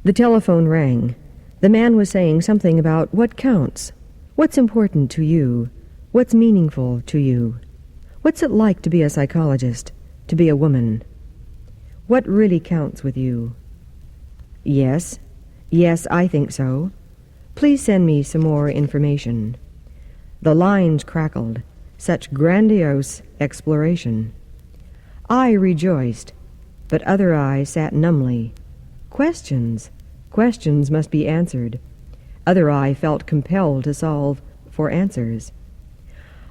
The telephone rang. The man was saying something about what counts, what's important to you, what's meaningful to you. What's it like to be a psychologist, to be a woman? What really counts with you? Yes, I think so. Please send me some more information. The lines crackled. Such grandiose exploration. I rejoiced, but Other Eye sat numbly. Questions must be answered. Other Eye felt compelled to solve for answers.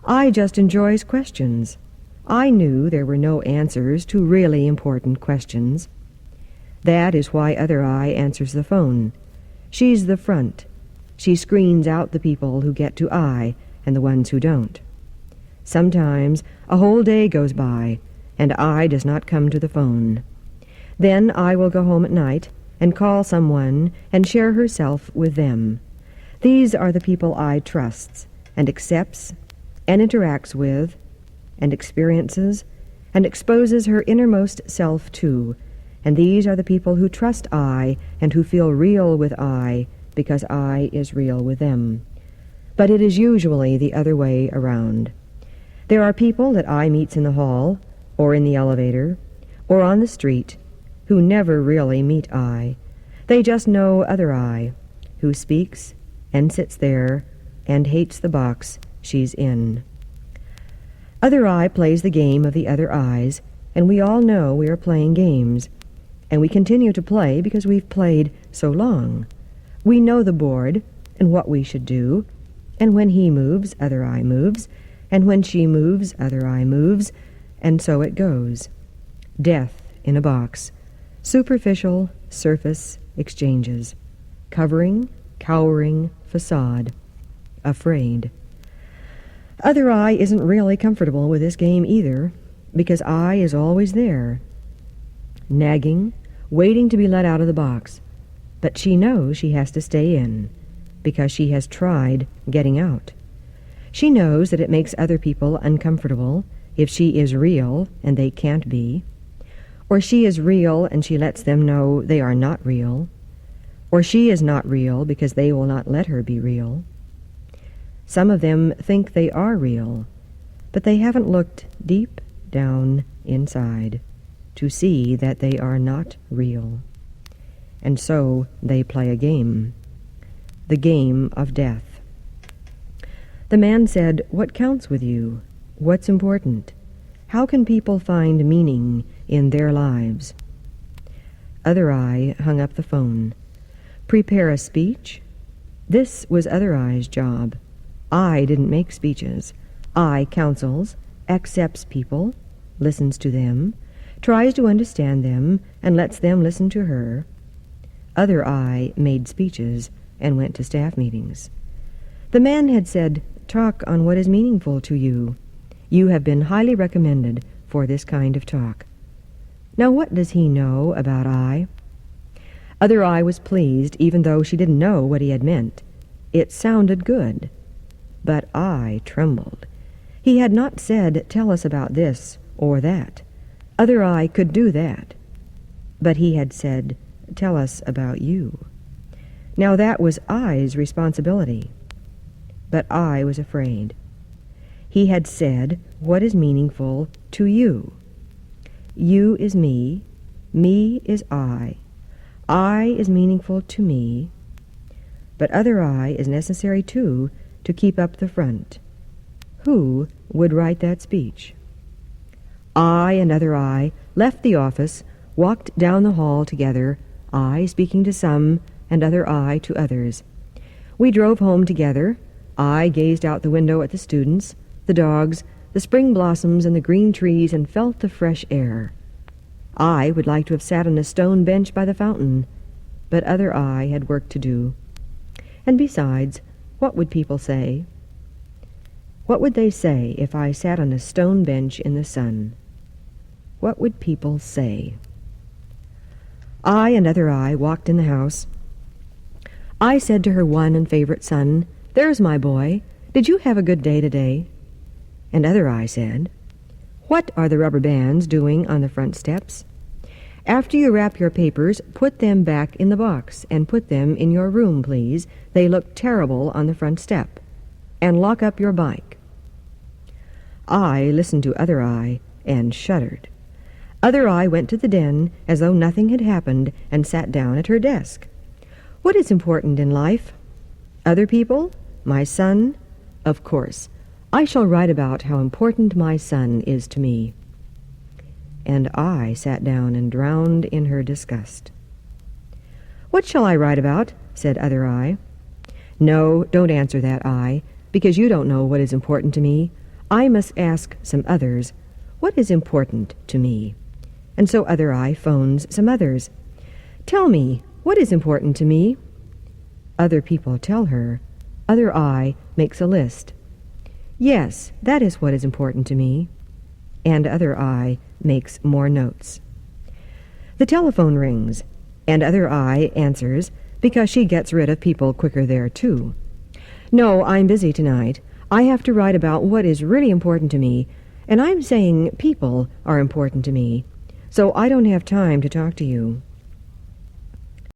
I just enjoys questions. I knew there were no answers to really important questions. That is why Other Eye answers the phone. She's the front. She screens out the people who get to I and the ones who don't. Sometimes a whole day goes by, and I does not come to the phone. Then I will go home at night and call someone and share herself with them. These are the people I trusts and accepts and interacts with and experiences and exposes her innermost self to, and these are the people who trust I and who feel real with I because I is real with them. But it is usually the other way around. There are people that I meets in the hall, or in the elevator, or on the street, who never really meet I. They just know Other Eye, who speaks and sits there and hates the box she's in. Other Eye plays the game of the other eyes, and we all know we are playing games, and we continue to play because we've played so long. We know the board and what we should do, and when he moves, Other Eye moves, and when she moves, Other Eye moves, and so it goes. Death in a box. Superficial, surface exchanges. Covering, cowering, facade. Afraid. Other Eye isn't really comfortable with this game either, because I is always there. Nagging, waiting to be let out of the box. But she knows she has to stay in, because she has tried getting out. She knows that it makes other people uncomfortable if she is real and they can't be, or she is real and she lets them know they are not real, or she is not real because they will not let her be real. Some of them think they are real, but they haven't looked deep down inside to see that they are not real. And so they play a game, the game of death. The man said, "What counts with you? What's important? How can people find meaning in their lives?" Other Eye hung up the phone. Prepare a speech? This was Other Eye's job. I didn't make speeches. I counsels, accepts people, listens to them, tries to understand them, and lets them listen to her. Other Eye made speeches and went to staff meetings. The man had said, "Talk on what is meaningful to you. You have been highly recommended for this kind of talk." Now what does he know about I? Other Eye was pleased, even though she didn't know what he had meant. It sounded good. But I trembled. He had not said, "Tell us about this or that." Other Eye could do that. But he had said, "Tell us about you." Now that was I's responsibility. But I was afraid. He had said, "What is meaningful to you?" You is me is I is meaningful to me, but Other Eye is necessary too to keep up the front. Who would write that speech? I and Other Eye left the office, walked down the hall together, I speaking to some and Other Eye to others. We drove home together. I gazed out the window at the students, the dogs, the spring blossoms and the green trees, and felt the fresh air. I would like to have sat on a stone bench by the fountain, but Other Eye had work to do. And besides, what would people say? What would they say if I sat on a stone bench in the sun? What would people say? I and Other Eye walked in the house. I said to her one and favorite son, "There's my boy. Did you have a good day today?" And Other Eye said, "What are the rubber bands doing on the front steps?" After you wrap your papers, put them back in the box and put them in your room, please. They look terrible on the front step. And lock up your bike. I listened to Other Eye and shuddered. Other Eye went to the den as though nothing had happened and sat down at her desk. What is important in life? Other people? My son? Of course. I shall write about how important my son is to me. And I sat down and drowned in her disgust. What shall I write about? Said Other Eye. No, don't answer that, Eye, because you don't know what is important to me. I must ask some others. What is important to me? And so Other Eye phones some others. Tell me, what is important to me? Other people tell her. Other Eye makes a list. Yes, that is what is important to me. And Other Eye makes more notes. The telephone rings, and Other Eye answers because she gets rid of people quicker there, too. No, I'm busy tonight. I have to write about what is really important to me, and I'm saying people are important to me, so I don't have time to talk to you.